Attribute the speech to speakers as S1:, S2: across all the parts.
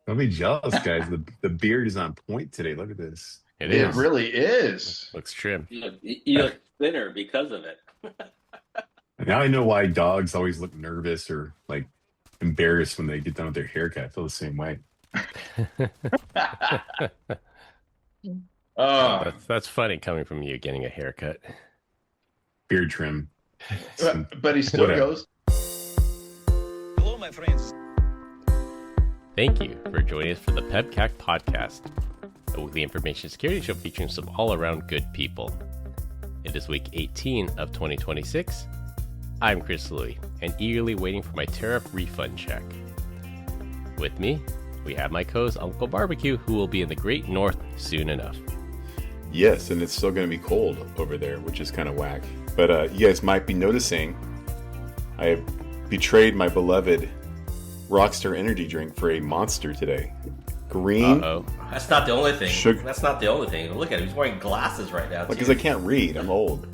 S1: Don't be jealous, guys. The beard is on point today. Look at this.
S2: It
S3: It
S2: is.
S3: really is.
S2: Looks trim.
S4: You look thinner because of it.
S1: Now I know why dogs always look nervous or like embarrassed when they get done with their haircut. I feel the same way.
S2: That's funny coming from you getting a haircut.
S1: Beard trim.
S3: But he still
S1: Whatever.
S3: goes.
S5: Hello, my friends.
S2: Thank you for joining us for the PEBCAK Podcast, a weekly information security show featuring some all-around good people. It is week 18 of 2026. I'm Chris Louie, and eagerly waiting for my tariff refund check. With me, we have my co-host Uncle Barbecue, who will be in the Great North soon enough.
S6: Yes, and it's still going to be cold over there, which is kind of whack. But you guys might be noticing I have betrayed my beloved Rockstar energy drink for a Monster today. Green.
S2: Uh-oh.
S4: That's not the only thing.
S6: Sugar.
S4: That's not the only thing. Look at him. He's wearing glasses right now.
S6: Because I can't read. I'm old.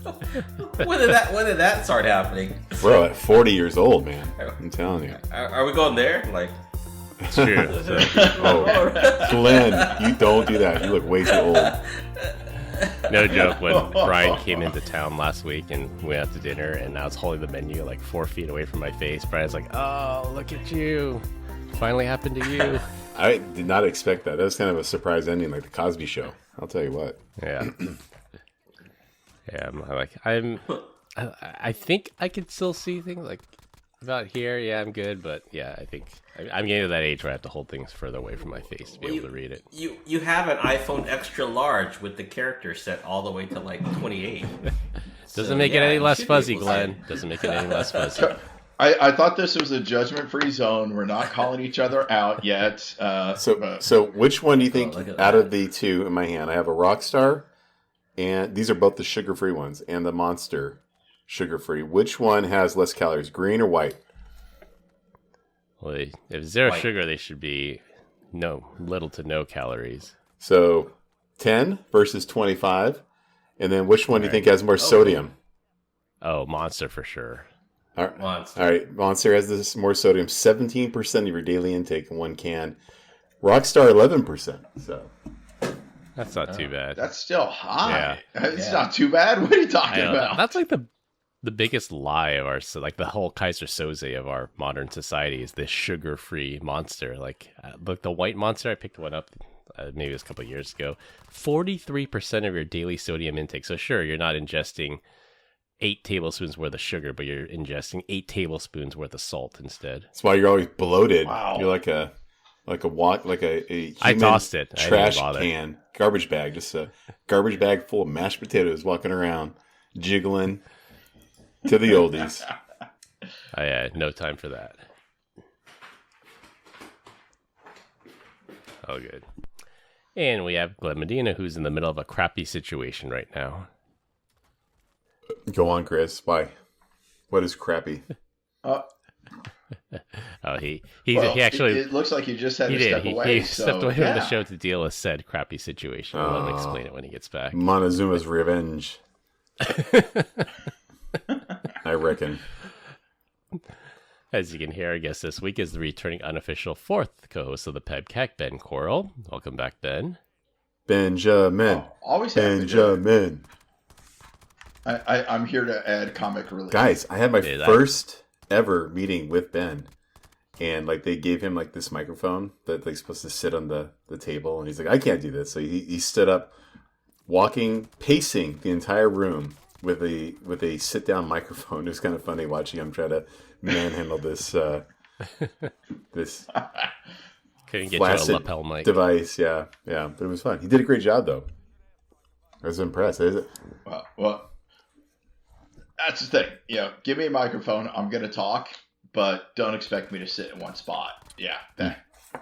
S4: When did that start happening?
S6: Bro, at 40 years old, man. I'm telling you.
S4: Are we going there? Like,
S2: It's true.
S6: Oh, Glenn, you don't do that. You look way too old.
S2: No joke, when Brian came into town last week and we went out to dinner and I was holding the menu like 4 feet away from my face, Brian's like, "Oh, look at you. Finally happened to you."
S6: I did not expect that. That was kind of a surprise ending, like the Cosby Show. I'll tell you what.
S2: Yeah. Yeah, I think I can still see things like about here. Yeah, I'm good, but yeah, I think I'm getting to that age where I have to hold things further away from my face to be able to read it.
S4: you have an iPhone extra large with the character set all the way to like 28.
S2: Doesn't make it any less fuzzy, Glenn. Doesn't make it any less fuzzy.
S3: I thought this was a judgment-free zone. We're not calling each other out yet.
S6: So which one do you think
S4: look at
S6: out
S4: that.
S6: of the two in my hand? I have a Rockstar, and these are both the sugar-free ones, and the Monster sugar-free. Which one has less calories, green or white?
S2: Well, if zero
S4: White.
S2: sugar, they should be little to no calories.
S6: So 10 versus 25. And then which one do you think has more sodium?
S2: Oh, Monster for sure.
S6: All right.
S4: Monster.
S6: All right. Monster has this more sodium, 17% of your daily intake in one can. Rockstar, 11%. So
S2: That's not too bad.
S3: That's still high.
S2: Yeah.
S3: It's not too bad. What are you
S2: I
S3: talking
S2: know.
S3: about?
S2: That's like the biggest lie of our, so like the whole Kaiser Soze of our modern society is this sugar-free Monster. Like the white Monster, I picked one up maybe it was a couple of years ago. 43% of your daily sodium intake. So sure, you're not ingesting 8 tablespoons worth of sugar, but you're ingesting 8 tablespoons worth of salt instead.
S6: that's why you're always bloated.
S3: Wow.
S6: You're like a human
S2: I tossed it. I didn't
S6: trash
S2: bother.
S6: can, garbage bag, just a garbage bag full of mashed potatoes walking around, jiggling to the oldies.
S2: I had no time for that. Oh, good. And we have Glenn Medina, who's in the middle of a crappy situation right now.
S6: Go on, Chris. Why? What is crappy?
S3: Uh,
S2: Oh, he
S3: well,
S2: actually
S3: It looks like you just had
S2: he
S3: to
S2: did.
S3: step away.
S2: He stepped away from
S3: yeah.
S2: the show to deal with said crappy situation. I'll let him
S6: Oh.
S2: explain it when he gets back.
S6: Montezuma's revenge. I reckon.
S2: As you can hear, I guess this week is the returning unofficial 4th co-host of the PEBCAK, Ben Coral. Welcome back, Ben.
S6: Benjamin.
S3: Oh, always happy to do it.
S6: Benjamin.
S3: I'm here to add comic relief.
S6: Guys, I had my
S2: Yeah, that-
S6: first ever meeting with Ben. And like they gave him like this microphone that like supposed to sit on the table, and he's like, I can't do this. So he stood up, pacing the entire room with a sit down microphone. It was kind of funny watching him try to manhandle this this
S2: Couldn't get you a
S6: flaccid
S2: lapel mic.
S6: device. Yeah, but it was fun. He did a great job though. I was impressed.
S3: Well, that's the thing. Give me a microphone. I'm going to talk, but don't expect me to sit in one spot. Yeah,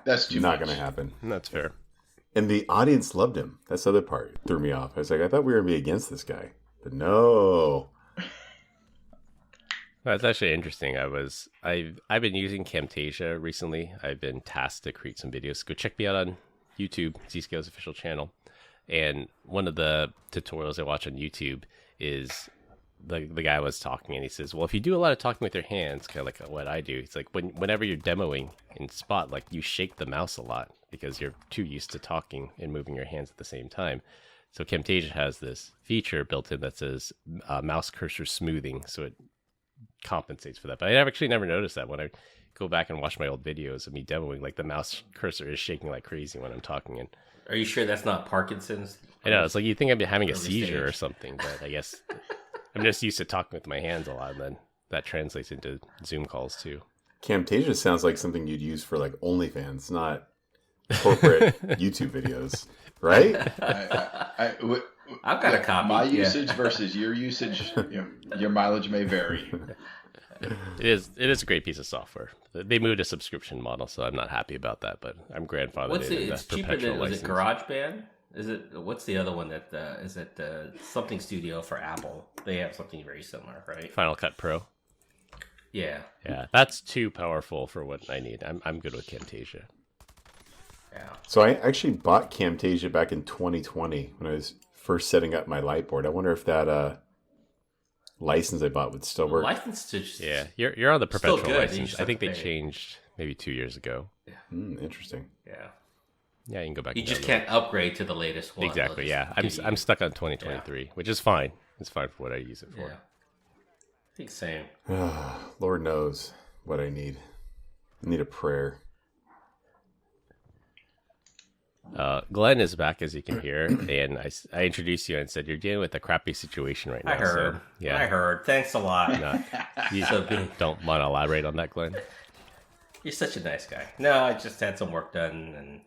S3: that's too
S6: Not
S3: much.
S6: going to happen.
S2: That's fair.
S6: And the audience loved him. That's the other part threw me off. I was like, I thought we were going to be against this guy, but no.
S2: That's actually interesting. I've been using Camtasia recently. I've been tasked to create some videos. Go check me out on YouTube, Zscale's official channel. And one of the tutorials I watch on YouTube is the guy was talking, and he says, well, if you do a lot of talking with your hands, kind of like what I do, it's like whenever you're demoing in Spot, like you shake the mouse a lot because you're too used to talking and moving your hands at the same time. So Camtasia has this feature built in that says mouse cursor smoothing, so it compensates for that. But I actually never noticed that when I go back and watch my old videos of me demoing, like the mouse cursor is shaking like crazy when I'm talking. And
S4: Are you sure that's not Parkinson's?
S2: I know, it's like you think I'm having a
S4: Early
S2: seizure
S4: stage.
S2: or something, but I guess I'm just used to talking with my hands a lot, and then that translates into Zoom calls too.
S6: Camtasia sounds like something you'd use for like OnlyFans, not corporate YouTube videos, right?
S4: I've got a copy.
S3: My
S4: yeah.
S3: usage versus your usage, your mileage may vary.
S2: It is a great piece of software. They moved a subscription model, so I'm not happy about that, but I'm grandfathered
S4: What's
S2: in
S4: it?
S2: that
S4: It's cheaper
S2: perpetual
S4: than was
S2: license.
S4: it GarageBand? Is it? What's the other one that is it? Something Studio for Apple. They have something very similar, right?
S2: Final Cut Pro.
S4: Yeah.
S2: Yeah, that's too powerful for what I need. I'm good with Camtasia.
S4: Yeah.
S6: So I actually bought Camtasia back in 2020 when I was first setting up my light board. I wonder if that license I bought would still work.
S4: License to just,
S2: Yeah, you're on the
S4: Still
S2: perpetual
S4: good, you
S2: license.
S4: just
S2: I
S4: have
S2: think
S4: to
S2: they
S4: pay.
S2: changed maybe 2 years ago.
S6: Interesting.
S4: Yeah.
S2: Yeah, you can go back.
S4: You
S2: and
S4: just
S2: download
S4: can't upgrade to the latest
S2: it.
S4: one.
S2: Exactly.
S4: They'll
S2: Yeah,
S4: just give
S2: I'm
S4: you-
S2: stuck on 2023, which is fine. It's fine for what I use it for.
S4: Yeah. I think same.
S6: Lord knows what I need. I need a prayer.
S2: Glenn is back, as you can hear, and I introduced you and said you're dealing with a crappy situation right now.
S4: I heard.
S2: So, yeah.
S4: I heard. Thanks a lot.
S2: No, you
S4: So,
S2: don't want to elaborate on that, Glenn.
S4: you're such a nice guy. No, I just had some work done, and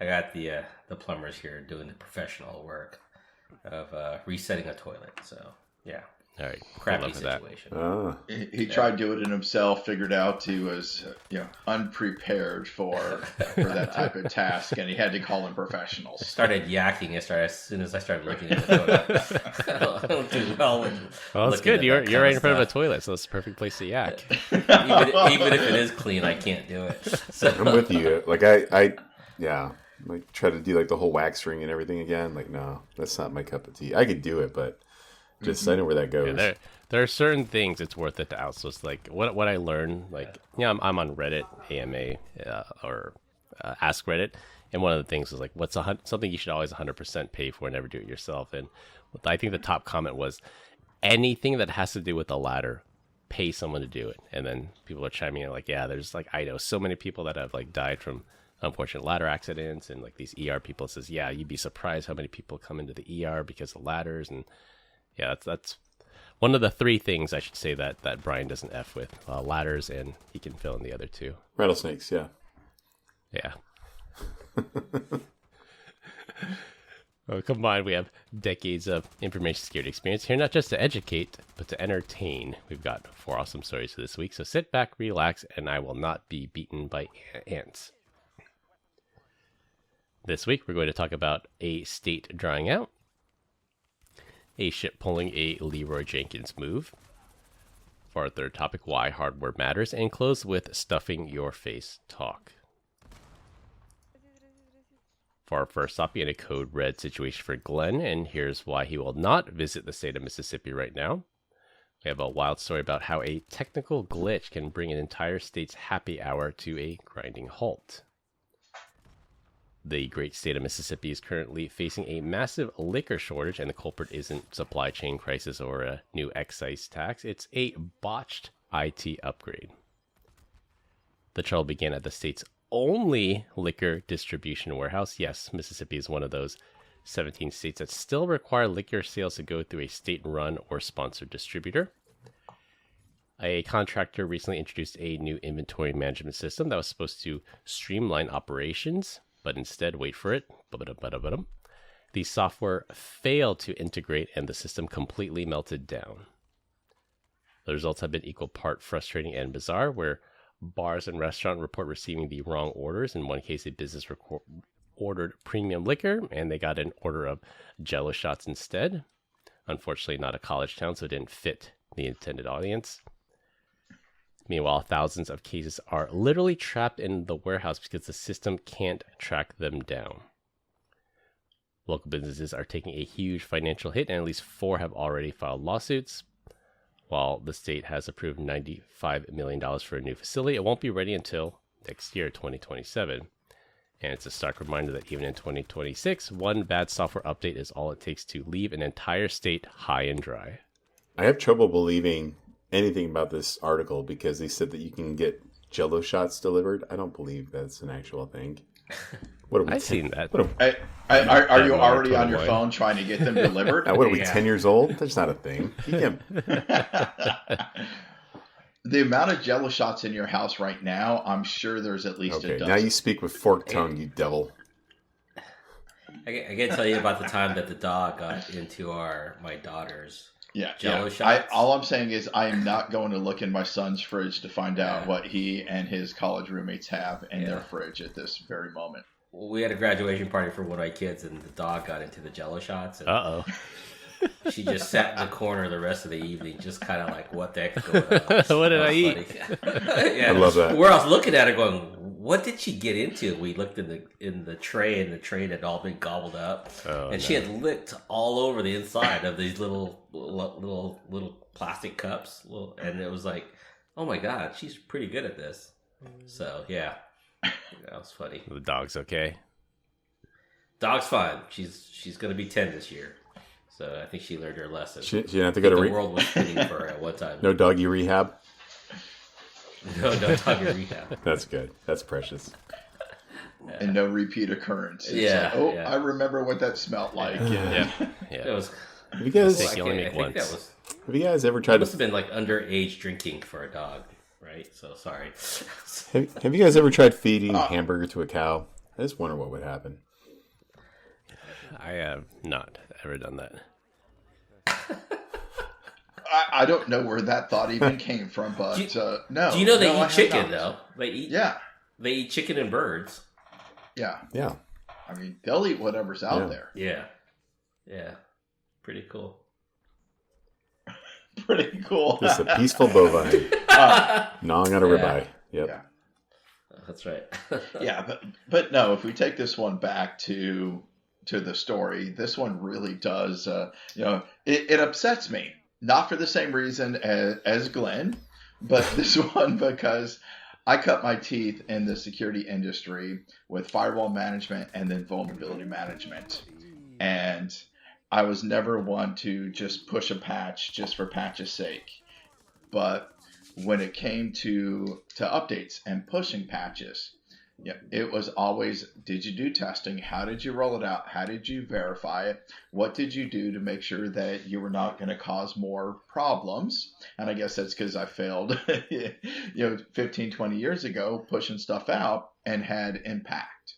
S4: I got the plumbers here doing the professional work of resetting a toilet. So yeah,
S2: All right,
S4: crappy
S2: good luck with that.
S4: situation.
S3: He tried doing it himself, figured out he was unprepared for that type of task, and he had to call in professionals.
S4: Started yakking as soon as I started looking at the toilet. I don't do well with
S2: Well, it's
S4: looking
S2: good.
S4: at
S2: You're
S4: that
S2: right
S4: kind
S2: in front of a
S4: stuff.
S2: toilet, so it's the perfect place to yak.
S4: Even if it is clean, I can't do it. So
S6: I'm with you. Like I like try to do like the whole wax ring and everything again. Like no, that's not my cup of tea. I could do it, but just I know where that goes.
S2: Yeah, there are certain things it's worth it to outsource. Like what I learned, like I'm on Reddit, AMA, or Ask Reddit, and one of the things was like, what's something you should always 100% pay for, never do it yourself. And I think the top comment was anything that has to do with the ladder, pay someone to do it. And then people are chiming in like, yeah, there's like I know so many people that have like died from unfortunate ladder accidents, and like these ER people says, yeah, you'd be surprised how many people come into the ER because of ladders. And yeah, that's one of the three things I should say that Brian doesn't F with, ladders, and he can fill in the other two.
S6: Rattlesnakes, yeah.
S2: Yeah. Well, combined, we have decades of information security experience here, not just to educate, but to entertain. We've got 4 awesome stories for this week, so sit back, relax, and I will not be beaten by ants. This week, we're going to talk about a state drying out, a ship pulling a Leroy Jenkins move, for our third topic, why hardware matters, and close with stuffing your face talk. For our first topic, in a code red situation for Glenn, and here's why he will not visit the state of Mississippi right now. We have a wild story about how a technical glitch can bring an entire state's happy hour to a grinding halt. The great state of Mississippi is currently facing a massive liquor shortage, and the culprit isn't supply chain crisis or a new excise tax. It's a botched IT upgrade. The trouble began at the state's only liquor distribution warehouse. Yes, Mississippi is one of those 17 states that still require liquor sales to go through a state-run or sponsored distributor. A contractor recently introduced a new inventory management system that was supposed to streamline operations, but instead, wait for it, the software failed to integrate and the system completely melted down. The results have been equal part frustrating and bizarre, where bars and restaurants report receiving the wrong orders. In one case, a business ordered premium liquor, and they got an order of Jello shots instead. Unfortunately, not a college town, so it didn't fit the intended audience. Meanwhile, thousands of cases are literally trapped in the warehouse because the system can't track them down. Local businesses are taking a huge financial hit, and at least 4 have already filed lawsuits. While the state has approved $95 million for a new facility, it won't be ready until next year, 2027. And it's a stark reminder that even in 2026, one bad software update is all it takes to leave an entire state high and dry.
S6: I have trouble believing anything about this article because they said that you can get Jello shots delivered. I don't believe that's an actual thing. What are we?
S2: I've seen that.
S3: Are you already on your phone trying to get them delivered?
S6: What are we? 10 years old? That's not a thing. You can...
S3: The amount of Jello shots in your house right now, I'm sure there's at least a dozen.
S6: Now you speak with forked tongue, you devil.
S4: I can tell you about the time that the dog got into my daughter's Jello shots.
S3: All I'm saying is I am not going to look in my son's fridge to find out what he and his college roommates have in their fridge at this very moment.
S4: We had a graduation party for one of my kids, and the dog got into the Jello shots. And she just sat in the corner the rest of the evening, just kind of like, what the heck is going on?
S2: What did I eat?
S6: I love that.
S4: Where I was looking at her going, what did she get into? We looked in the tray, and the tray had all been gobbled up. She had licked all over the inside of these little plastic cups. And it was like, oh my God, she's pretty good at this. So, yeah. That was funny.
S2: The dog's okay?
S4: Dog's fine. She's going to be 10 this year. So I think she learned her lesson.
S6: She didn't have to go to
S4: the world was spinning for her at one time.
S6: No doggy rehab?
S4: No doggy rehab.
S6: That's good. That's precious.
S3: And no repeat occurrence. It's like, I remember what that smelled like.
S2: Yeah.
S4: It was.
S6: Have you guys,
S2: you only make once.
S6: Have you guys ever tried
S4: It must have been like underage drinking for a dog, right? So sorry.
S6: Have you guys ever tried feeding a hamburger to a cow? I just wonder what would happen.
S2: I have not ever done that.
S3: I don't know where that thought even came from, but no.
S4: Do you know they eat chicken though? They eat chicken and birds.
S3: Yeah.
S6: Yeah.
S3: I mean, they'll eat whatever's out there.
S4: Yeah. Yeah. Pretty cool.
S3: Pretty cool.
S6: Just a peaceful bovine. Gnawing on a ribeye. Yep.
S3: Yeah.
S4: That's right.
S3: Yeah, but no, if we take this one back to the story, this one really does, it upsets me. Not for the same reason as Glenn, but this one because I cut my teeth in the security industry with firewall management and then vulnerability management. And I was never one to just push a patch just for patch's sake. But when it came to updates and pushing patches, it was always, did you do testing? How did you roll it out? How did you verify it? What did you do to make sure that you were not going to cause more problems? And I guess that's because I failed 15, 20 years ago pushing stuff out and had impact.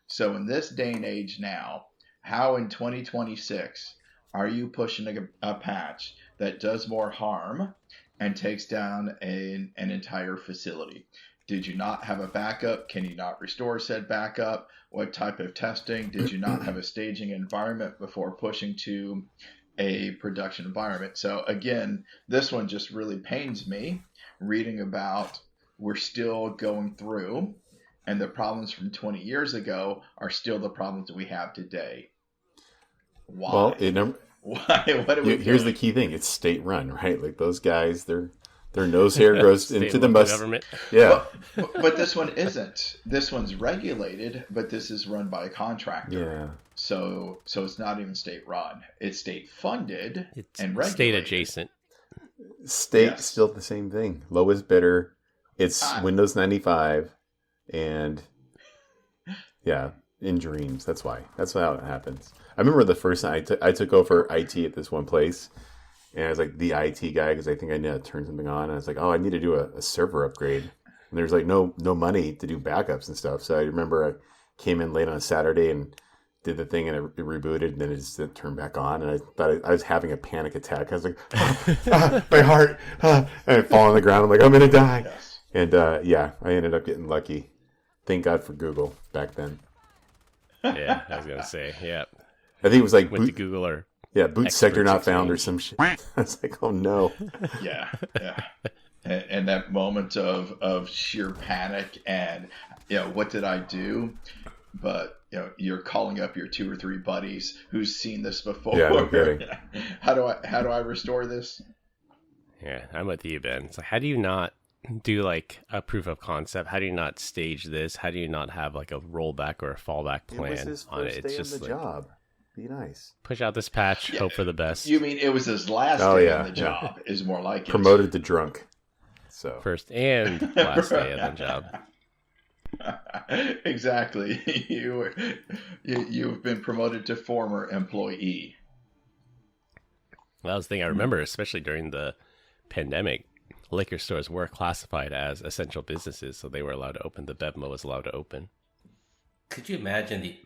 S3: So in this day and age now, how in 2026 are you pushing a patch that does more harm and takes down an entire facility? Did you not have a backup? Can you not restore said backup? What type of testing? Did you not have a staging environment before pushing to a production environment? So again, this one just really pains me reading about we're still going through and the problems from 20 years ago are still the problems that we have today. Why?
S6: Well,
S3: Why? What are we
S6: here's
S3: doing?
S6: the key thing. It's state run, right? Like those guys, their nose hair goes into the
S2: government.
S6: Yeah.
S3: But this one isn't. This one's regulated, but this is run by a contractor.
S6: Yeah.
S3: So it's not even state run. It's state funded
S2: It's
S3: and regulated.
S2: state adjacent.
S6: State still the same thing. Lowest bidder. It's Windows 95, and in dreams. That's why. That's how it happens. I remember the first time I took over IT at this one place, and I was like the IT guy because I think I need to turn something on. And I was like, oh, I need to do a server upgrade. And there's like no money to do backups and stuff. So I remember I came in late on a Saturday and did the thing, and it rebooted, and then it just didn't turn back on. And I thought I was having a panic attack. I was like, my heart, and I fall on the ground. I'm like, I'm gonna die.
S3: Yes.
S6: And I ended up getting lucky. Thank God for Google back then.
S2: Yeah, I was gonna say, yeah.
S6: I think it was like
S2: Went to Google or
S6: boot sector not found or
S2: exchange.
S6: some shit. I was like, oh no.
S3: Yeah. And that moment of sheer panic and what did I do? But you're calling up your 2 or 3 buddies who's seen this before.
S6: Yeah, no kidding.
S3: How do I restore this?
S2: Yeah, I'm with you, Ben. It's like, how do you not do like a proof of concept? How do you not stage this? How do you not have like a rollback or a fallback plan
S6: It was his
S2: on it?
S6: first
S2: It's
S6: day on
S2: just
S6: the
S2: like,
S6: job. Be nice.
S2: push out this patch, hope for the best.
S3: You mean it was his last
S6: Oh,
S3: day
S6: yeah,
S3: on the job? Is more like it.
S6: Promoted to drunk. So
S2: First and last day of the job.
S3: Exactly. You've been promoted to former employee.
S2: Well, that was the thing I remember, especially during the pandemic. Liquor stores were classified as essential businesses, so they were allowed to open. The BevMo was allowed to open.
S4: Could you imagine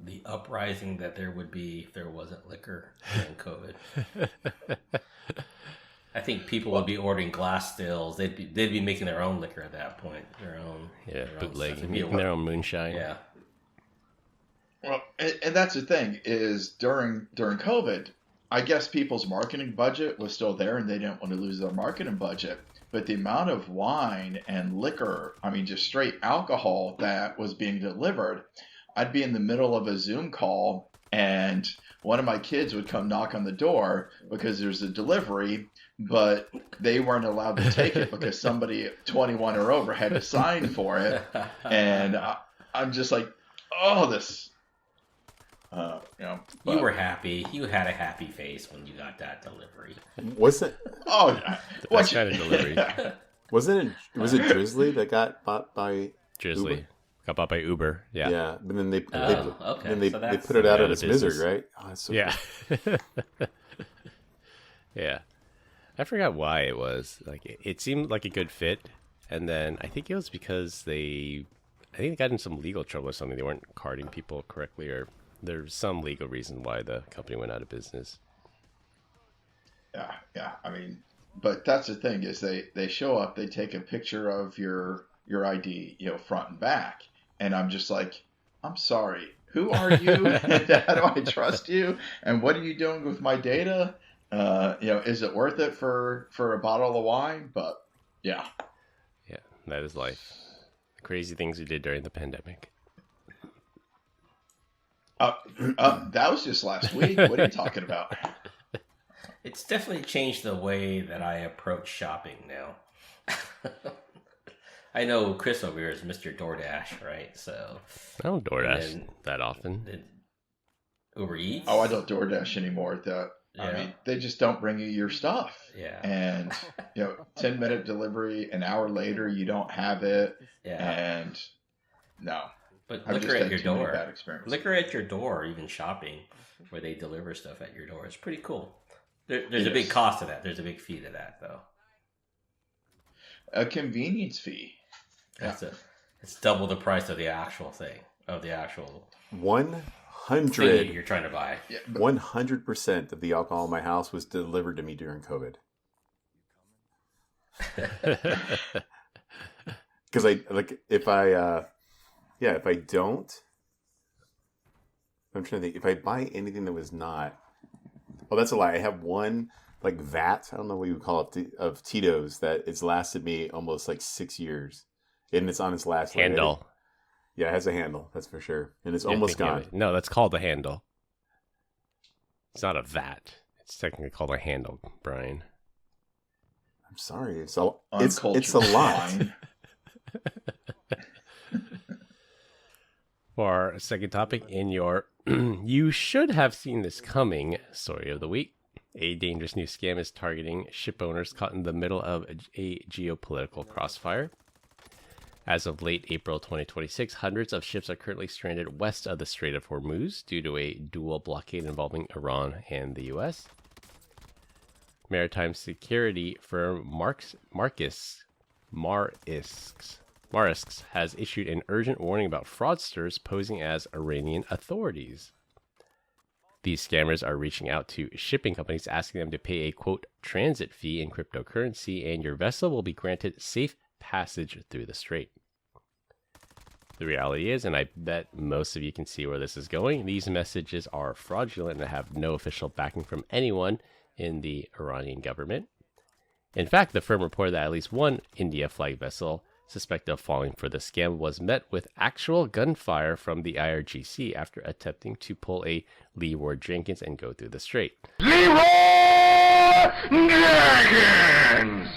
S4: the uprising that there would be if there wasn't liquor during COVID? I think people would be ordering glass stills. They'd be making their own liquor at that point. Their own
S2: Bootlegging, making their own moonshine.
S4: Yeah.
S3: Well, and that's the thing is during COVID, I guess people's marketing budget was still there and they didn't want to lose their marketing budget. But the amount of wine and liquor, I mean, just straight alcohol that was being delivered, I'd be in the middle of a Zoom call and one of my kids would come knock on the door because there's a delivery, but they weren't allowed to take it because somebody 21 or over had to sign for it. And I'm just like, oh, this.
S4: You were happy. You had a happy face when you got that delivery.
S6: was it?
S3: Oh,
S2: What kind of delivery?
S6: Was it Drizzly that got bought by
S2: Drizzly.
S6: Uber?
S2: Got bought by Uber. Yeah.
S6: Yeah, but then they
S4: okay.
S6: then they
S4: So that's-
S6: put it out
S2: out
S6: of
S2: of
S6: its misery,
S2: business.
S6: right? Oh, that's so
S2: Yeah.
S6: cool.
S2: Yeah. I forgot why it was. Like it seemed like a good fit, and then I think it was because they got in some legal trouble or something. They weren't carding people correctly, or there's some legal reason why the company went out of business.
S3: Yeah. I mean, but that's the thing is they show up, they take a picture of your ID, front and back, and I'm just like, I'm sorry, who are you? How do I trust you? And what are you doing with my data? Is it worth it for a bottle of wine? But yeah,
S2: That is life. The crazy things we did during the pandemic.
S3: that was just last week. What are you talking about?
S4: It's definitely changed the way that I approach shopping now. I know Chris over here is Mr. DoorDash, right? So
S2: I don't DoorDash
S4: then-
S2: that often.
S4: Uber Eats.
S3: Oh, I don't DoorDash anymore. I
S4: Yeah.
S3: mean, they just don't bring you your stuff.
S4: Yeah.
S3: And 10-minute delivery, an hour later you don't have it.
S4: Yeah.
S3: And no.
S4: But
S3: I've
S4: liquor
S3: just
S4: at
S3: had
S4: your
S3: too many
S4: door.
S3: bad experiences.
S4: Liquor at your door, even shopping, where they deliver stuff at your door. It's pretty cool. There's a big
S3: Yes.
S4: cost to that. There's a big fee to that, though.
S3: A convenience fee.
S4: It's double the price of the actual thing, of the actual thing
S6: 100
S4: you're trying to buy.
S3: Yeah, but
S6: 100% of the alcohol in my house was delivered to me during COVID. Because if I don't, I'm trying to think. If I buy anything that was not, that's a lie. I have one vat. I don't know what you would call it of Cheetos that it's lasted me almost 6 years, and it's on its last leg.
S2: Handle.
S6: Yeah, it has a handle. That's for sure, and it's
S2: You're
S6: almost
S2: thinking
S6: gone.
S2: of it. No, that's called a handle. It's not a vat. It's technically called a handle, Brian.
S6: I'm sorry. It's a
S3: uncultured
S6: lot.
S3: swine.
S2: For our second topic in your you should have seen this coming story of the week. A dangerous new scam is targeting ship owners caught in the middle of a geopolitical crossfire. As of late April 2026, hundreds of ships are currently stranded west of the Strait of Hormuz due to a dual blockade involving Iran and the U.S. Maritime security firm Marisks has issued an urgent warning about fraudsters posing as Iranian authorities. These scammers are reaching out to shipping companies asking them to pay a, quote, transit fee in cryptocurrency, and your vessel will be granted safe passage through the strait. The reality is, and I bet most of you can see where this is going, these messages are fraudulent and have no official backing from anyone in the Iranian government. In fact, the firm reported that at least one India flag vessel suspected of falling for the scam was met with actual gunfire from the IRGC after attempting to pull a Lee Ward Jenkins and go through the strait. Leroy
S7: Dragons!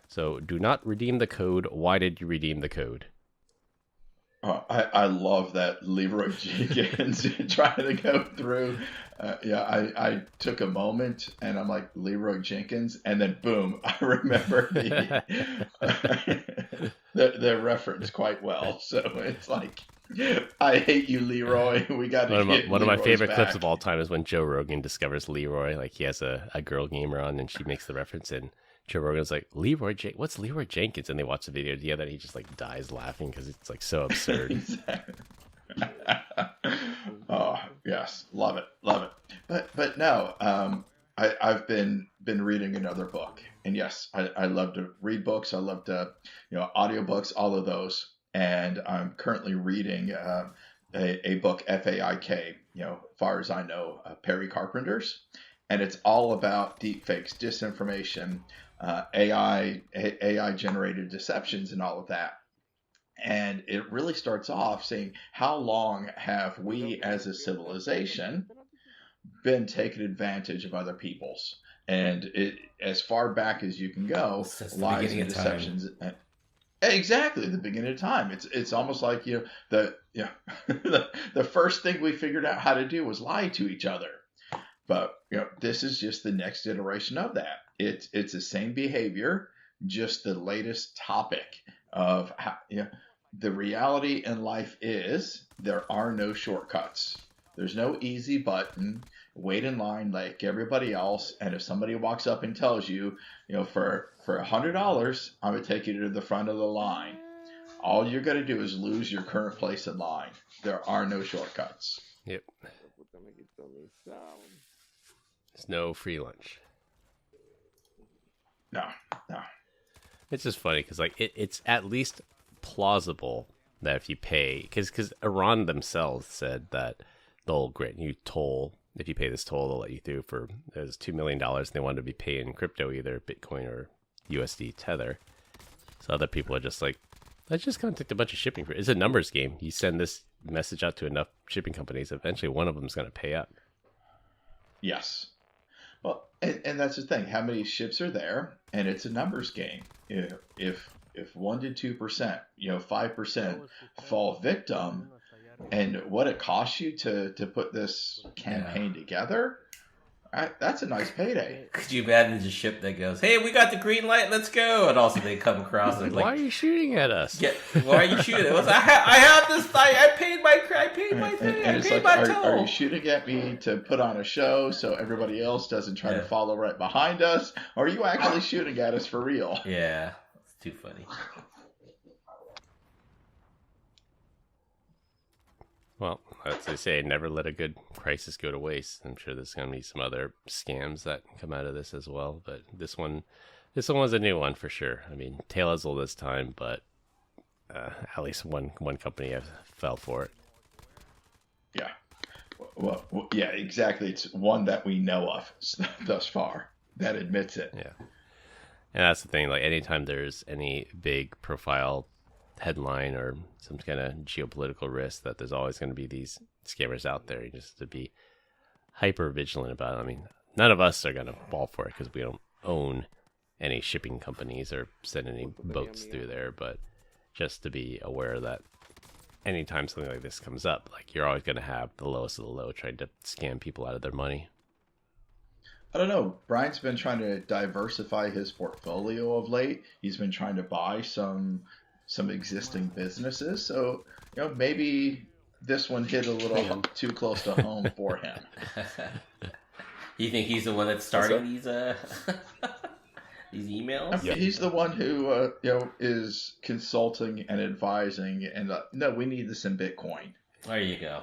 S2: So do not redeem the code. Why did you redeem the code?
S3: I love that Leroy Jenkins trying to go through. I took a moment and I'm like, Leroy Jenkins, and then boom, I remember the reference quite well. So it's like, I hate you, Leroy. We got to get
S2: one of my
S3: Leroy's
S2: favorite
S3: back.
S2: clips of all time is when Joe Rogan discovers Leroy. Like he has a girl gamer on, and she makes the reference, and Joe Rogan's like, what's Leroy Jenkins? And they watch the video together, and he just like dies laughing because it's like so absurd.
S3: Oh yes, love it. But no, I've been reading another book, and yes, I love to read books. I love to audiobooks, all of those. And I'm currently reading a book, FAIK, far as I know, Perry Carpenter's, and it's all about deepfakes, disinformation, AI generated deceptions, and all of that. And it really starts off saying, how long have we as a civilization been taking advantage of other people's? And as far back as you can go, lies and deceptions. Exactly, the beginning of time. It's almost like the first thing we figured out how to do was lie to each other. But this is just the next iteration of that. It's the same behavior, just the latest topic of how the reality in life is there are no shortcuts. There's no easy button. Wait in line like everybody else, and if somebody walks up and tells you, for $100, I'm gonna take you to the front of the line, all you're gonna do is lose your current place in line. There are no shortcuts.
S2: Yep. There's no free lunch.
S3: No.
S2: It's just funny because like it's at least plausible that if you pay, because Iran themselves said that they'll grant you toll. If you pay this toll, they'll let you through for $2 million. And they wanted to be paying crypto, either Bitcoin or USD Tether. So other people are just like, let's just kind of take a bunch of shipping. It's a numbers game. You send this message out to enough shipping companies, eventually one of them is going to pay up.
S3: Yes. Well, and that's the thing. How many ships are there? And it's a numbers game. If 1% to 2%, 5% fall victim, and what it costs you to put this campaign together, that's a nice payday.
S4: Could you imagine the ship that goes, "Hey, we got the green light, let's go," and also they come across and
S2: why are you shooting at us?
S4: Why are you shooting at us? I have this. I paid my thing.
S3: And
S4: I
S3: it's
S4: paid
S3: like,
S4: my toll.
S3: are you shooting at me to put on a show so everybody else doesn't try to follow right behind us? Or are you actually shooting at us for real?
S4: Yeah, it's too funny.
S2: Well, as they say, never let a good crisis go to waste. I'm sure there's going to be some other scams that come out of this as well. But this one was a new one for sure. I mean, tale as old as time, but at least one company fell for it.
S3: Yeah. Well, yeah, exactly. It's one that we know of thus far that admits it.
S2: Yeah. And that's the thing. Like, anytime there's any big profile headline or some kind of geopolitical risk, that there's always going to be these scammers out there. You just have to be hyper vigilant about it. I mean, none of us are going to fall for it because we don't own any shipping companies or send any boats through there, but just to be aware that anytime something like this comes up, like, you're always going to have the lowest of the low trying to scam people out of their money.
S3: I don't know. Brian's been trying to diversify his portfolio of late. He's been trying to buy some existing businesses. So, maybe this one hit a little too close to home for him.
S4: You think he's the one that's starting these these emails?
S3: Yeah. He's the one who is consulting and advising, and no, we need this in Bitcoin.
S4: There you go.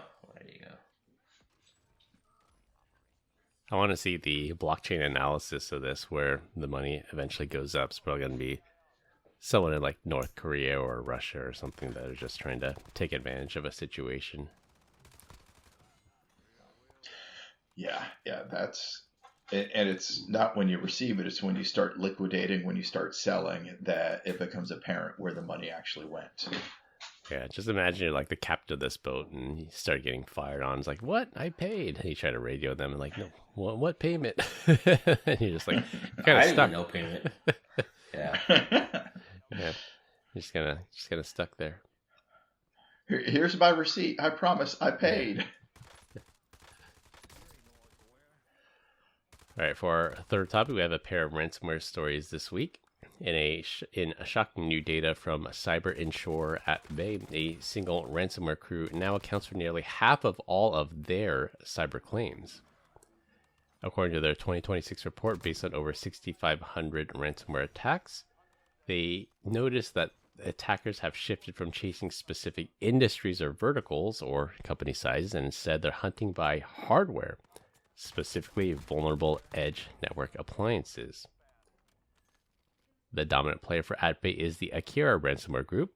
S2: I want to see the blockchain analysis of this, where the money eventually goes up. It's probably going to be someone in like North Korea or Russia or something that are just trying to take advantage of a situation.
S3: Yeah, that's, and it's not when you receive it, it's when you start liquidating, when you start selling, that it becomes apparent where the money actually went.
S2: Yeah, just imagine you're like the captain of this boat and you start getting fired on. It's like, what? I paid. And you try to radio them and like, no, what payment? And you're just like, kind
S4: I
S2: of
S4: didn't
S2: stuck.
S4: get no payment. Yeah.
S2: Yeah, you're just kind of stuck there.
S3: Here's my receipt. I promise I paid.
S2: All right, for our third topic, we have a pair of ransomware stories this week. In a shocking new data from Cyber Insure at Bay, a single ransomware crew now accounts for nearly half of all of their cyber claims. According to their 2026 report, based on over 6,500 ransomware attacks, they noticed that attackers have shifted from chasing specific industries or verticals or company sizes, and instead they're hunting by hardware, specifically vulnerable edge network appliances. The dominant player for AtBay is the Akira ransomware group.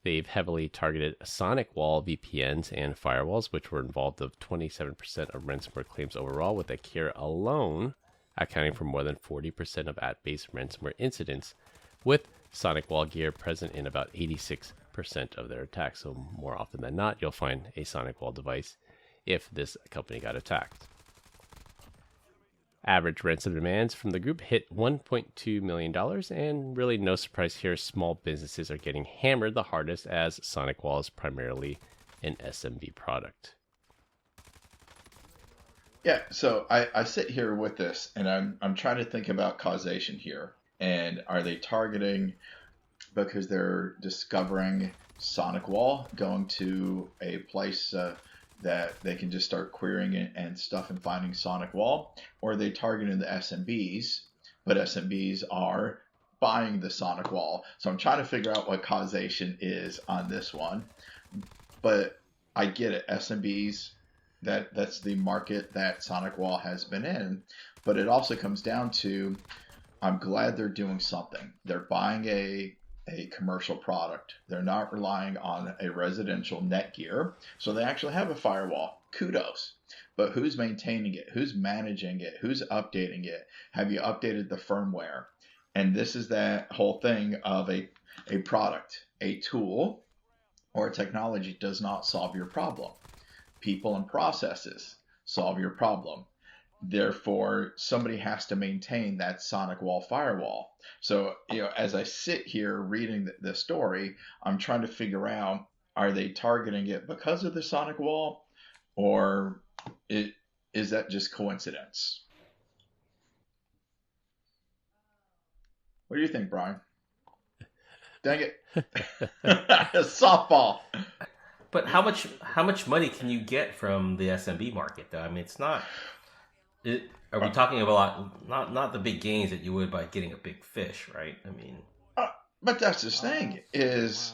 S2: They've heavily targeted Sonic Wall VPNs and firewalls, which were involved of 27% of ransomware claims overall, with Akira alone accounting for more than 40% of AtBay's ransomware incidents, with Sonic Wall gear present in about 86% of their attacks. So more often than not, you'll find a Sonic Wall device if this company got attacked. Average ransom demands from the group hit $1.2 million, and really no surprise here, small businesses are getting hammered the hardest as Sonic Wall is primarily an SMB product.
S3: Yeah, so I sit here with this, and I'm trying to think about causation here. And are they targeting because they're discovering Sonic Wall, going to a place that they can just start querying and stuff and finding Sonic Wall? Or are they targeting the SMBs, but SMBs are buying the Sonic Wall? So I'm trying to figure out what causation is on this one. But I get it, SMBs, that's the market that Sonic Wall has been in. But it also comes down to, I'm glad they're doing something. They're buying a commercial product. They're not relying on a residential Netgear. So they actually have a firewall. Kudos. But who's maintaining it? Who's managing it? Who's updating it? Have you updated the firmware? And this is that whole thing of a product, a tool, or a technology does not solve your problem. People and processes solve your problem. Therefore, somebody has to maintain that Sonic Wall firewall. So, as I sit here reading the story, I'm trying to figure out, are they targeting it because of the Sonic Wall, or is that just coincidence? What do you think, Brian? Dang it. Softball.
S4: But how much money can you get from the SMB market, though? I mean, it's not... Are we talking about not the big gains that you would by getting a big fish, right? I mean,
S3: but that's the thing is,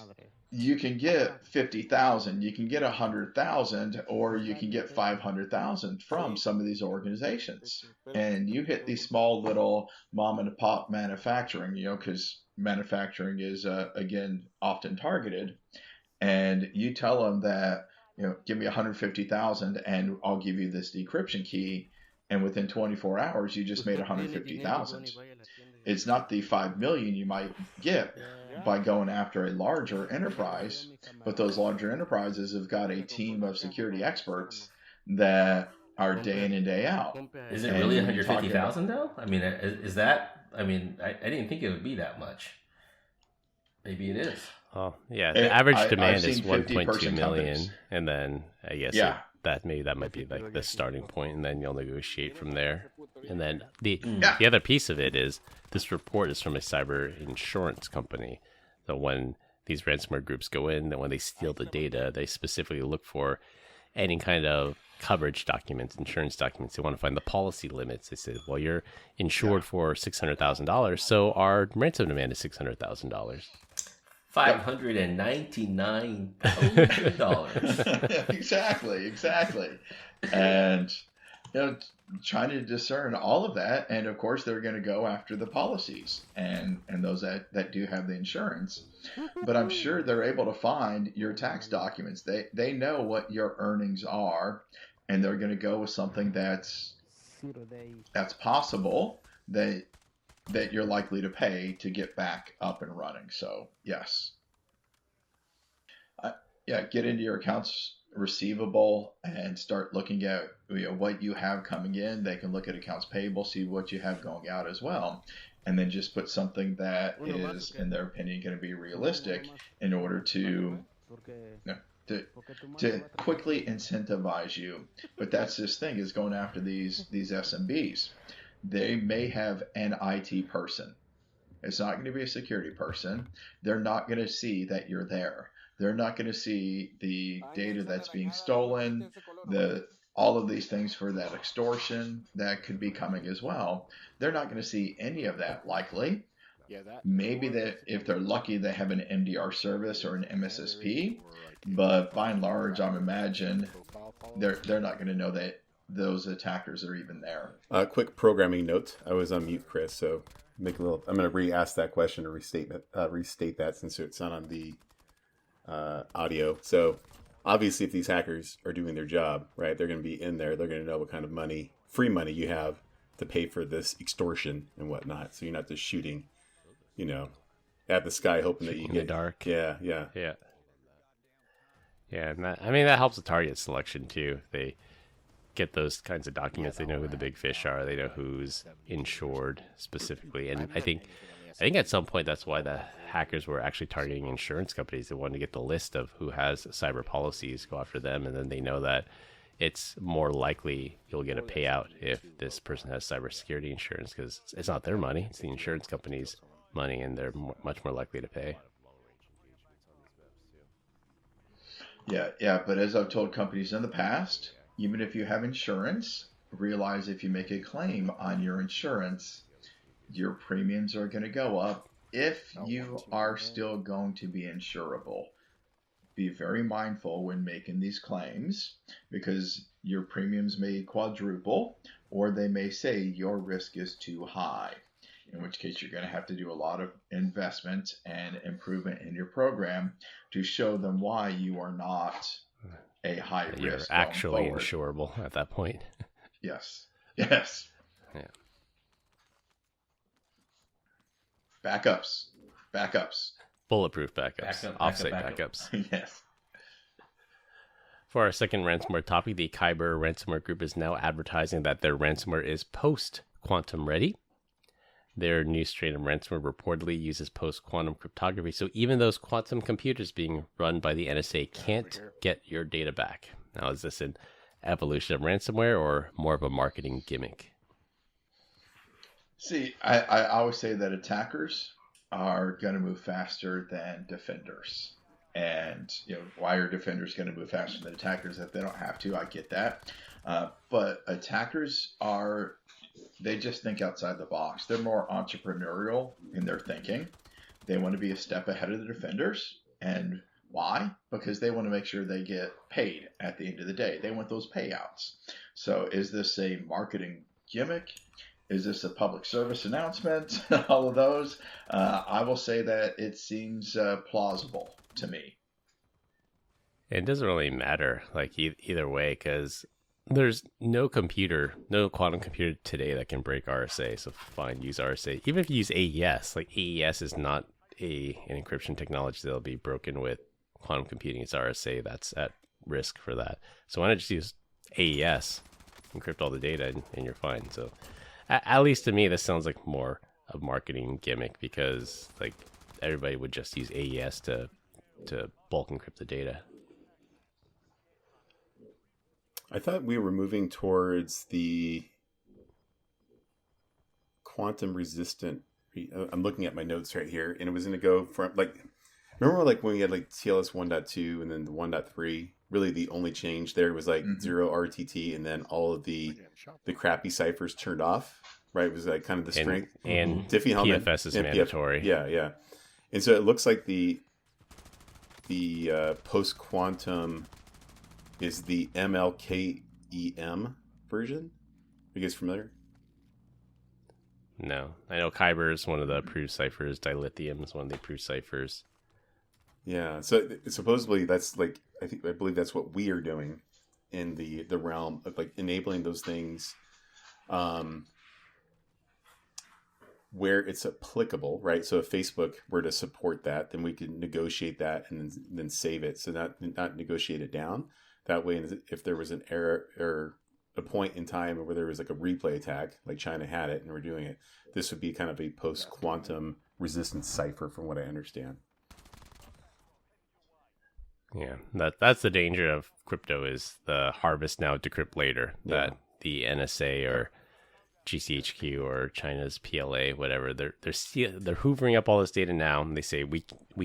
S3: you can get 50,000, you can get 100,000, or you can get 500,000 from some of these organizations, and you hit these small little mom and pop manufacturing, because manufacturing is again often targeted, and you tell them that give me 150,000 and I'll give you this decryption key. And within 24 hours, you just made 150,000. It's not the 5 million you might get by going after a larger enterprise, but those larger enterprises have got a team of security experts that are day in and day out.
S4: Is it really 150,000 though? I mean, is that? I mean, I didn't think it would be that much. Maybe it is.
S2: Oh, yeah. The average demand is 1.2 million,
S3: companies.
S2: and then I guess that might be like the starting point, and then you'll negotiate from there. And then the other piece of it is this report is from a cyber insurance company. So when these ransomware groups go in, then when they steal the data, they specifically look for any kind of coverage documents, insurance documents. They want to find the policy limits. They say, well, you're insured for $600,000, so our ransom demand is $600,000.
S4: $599,000.
S3: Exactly. And trying to discern all of that, and of course they're going to go after the policies and those that do have the insurance. But I'm sure they're able to find your tax documents. They know what your earnings are, and they're going to go with something that's possible that you're likely to pay to get back up and running. So yes. get into your accounts receivable and start looking at what you have coming in. They can look at accounts payable, see what you have going out as well, and then just put something that is, in their opinion, going to be realistic in order to quickly incentivize you. But that's this thing, is going after these SMBs. They may have an IT person. It's not going to be a security person. They're not going to see that you're there. They're not going to see the data that's being stolen, all of these things for that extortion that could be coming as well. They're not going to see any of that likely. Maybe that if they're lucky, they have an MDR service or an MSSP, but by and large, I'm imagine they're not going to know that those attackers are even there.
S6: Quick programming note: I was on mute, Chris, so I'm going to re-ask that question or restate that since it's not on the audio. So obviously, if these hackers are doing their job, right, they're going to be in there. They're going to know what kind of free money you have to pay for this extortion and whatnot. So you're not just shooting, at the sky hoping that you get
S2: in the dark.
S6: Yeah.
S2: And that helps with target selection too. They get those kinds of documents. They know who the big fish are. They know who's insured specifically. And I think at some point that's why the hackers were actually targeting insurance companies. They wanted to get the list of who has cyber policies, go after them, and then they know that it's more likely you'll get a payout if this person has cybersecurity insurance, because it's not their money, it's the insurance company's money, and they're much more likely to pay.
S3: Yeah, but as I've told companies in the past, even if you have insurance, realize if you make a claim on your insurance, your premiums are going to go up if you are still going to be insurable. Be very mindful when making these claims, because your premiums may quadruple, or they may say your risk is too high, in which case you're going to have to do a lot of investment and improvement in your program to show them why you are not a high risk.
S2: You're actually insurable at that point.
S3: Yes.
S2: Yeah.
S3: Backups.
S2: Bulletproof backups. Offsite backups.
S3: Yes.
S2: For our second ransomware topic, the Kyber ransomware group is now advertising that their ransomware is post-quantum ready. Their new strain of ransomware reportedly uses post-quantum cryptography, so even those quantum computers being run by the NSA can't get your data back. Now, is this an evolution of ransomware or more of a marketing gimmick?
S3: See, I always say that attackers are going to move faster than defenders. And, why are defenders going to move faster than attackers if they don't have to? I get that. But attackers they just think outside the box. They're more entrepreneurial in their thinking. They want to be a step ahead of the defenders. And why? Because they want to make sure they get paid at the end of the day. They want those payouts. So is this a marketing gimmick? Is this a public service announcement? All of those. I will say that it seems plausible to me.
S2: It doesn't really matter, either way, because there's no quantum computer today that can break RSA. So fine, use RSA. Even if you use AES, AES is not an encryption technology that'll be broken with quantum computing. It's RSA that's at risk for that. So why not just use AES, encrypt all the data, and you're fine. So at least to me, this sounds like more a marketing gimmick, because everybody would just use AES to bulk encrypt the data.
S6: I thought we were moving towards the quantum resistant. I'm looking at my notes right here, and it was going to go from remember when we had TLS 1.2 and then the 1.3. Really, the only change there was zero RTT, and then all of the crappy ciphers turned off. Right, it was kind of the strength
S2: and
S6: Diffie Hellman.
S2: PFS is mandatory.
S6: Yeah, and so it looks like the post quantum is the MLKEM version. Are you guys familiar?
S2: No. I know Kyber is one of the approved ciphers. Dilithium is one of the approved ciphers.
S6: Yeah. So supposedly that's I believe that's what we are doing in the realm of enabling those things. where it's applicable, right? So if Facebook were to support that, then we can negotiate that and then save it. So not negotiate it down. That way, if there was an error or a point in time where there was like a replay attack, like China had it and we're doing it, this would be kind of a post-quantum resistance cipher from what I understand.
S2: Yeah, that's the danger of crypto, is the harvest now, decrypt later.
S6: Yeah.
S2: That the NSA or GCHQ or China's PLA, whatever, they're hoovering up all this data now, and they say we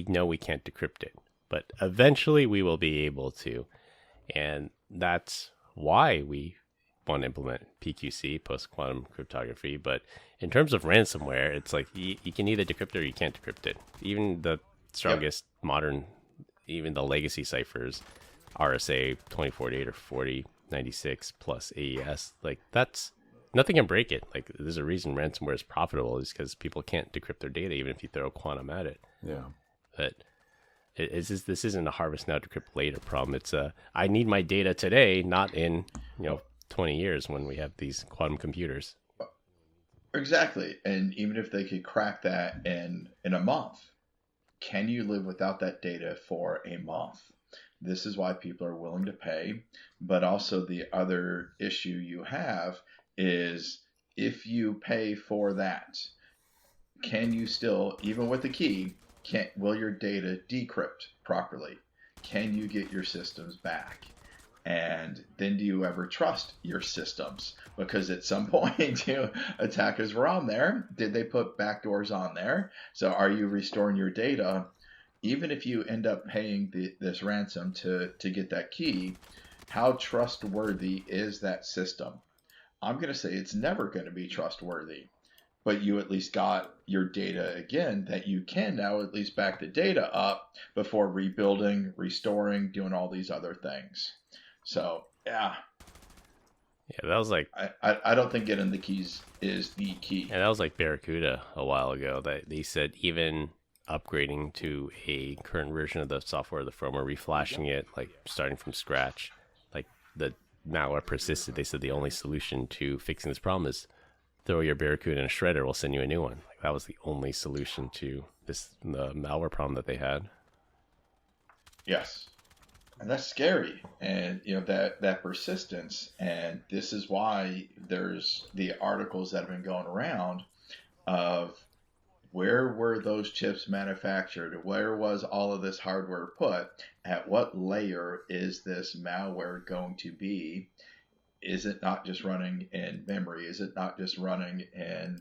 S2: know we can't decrypt it, but eventually we will be able to, and that's why we want to implement PQC, post quantum cryptography. But in terms of ransomware, it's like you can either decrypt it or you can't decrypt it. Even the strongest modern, even the legacy ciphers, RSA 2048 or 4096 plus AES, like that's nothing can break it. Like there's a reason ransomware is profitable, is because people can't decrypt their data even if you throw quantum at it.
S6: Yeah.
S2: But this isn't a harvest now, decrypt later problem. It's I need my data today, not in 20 years when we have these quantum computers.
S3: Exactly. And even if they could crack that in a month, can you live without that data for a month? This is why people are willing to pay. But also the other issue you have is, if you pay for that, can you still, even with the key, will your data decrypt properly? Can you get your systems back? And then do you ever trust your systems? Because at some point, attackers were on there. Did they put backdoors on there? So are you restoring your data? Even if you end up paying this ransom to get that key, how trustworthy is that system? I'm going to say it's never going to be trustworthy. But you at least got your data again, that you can now at least back the data up before rebuilding, restoring, doing all these other things. So, yeah,
S2: that was like,
S3: I don't think getting the keys is the key.
S2: and that was like Barracuda a while ago, that they said even upgrading to a current version of the software, the firmware, reflashing it, like starting from scratch, like the malware persisted. They said the only solution to fixing this problem is throw your Barracuda in a shredder, we'll send you a new one. Like that was the only solution to the malware problem that they had.
S3: Yes. And that's scary. And, that persistence. And this is why there's the articles that have been going around of where were those chips manufactured? Where was all of this hardware put? At what layer is this malware going to be? Is it not just running in memory? Is it not just running in...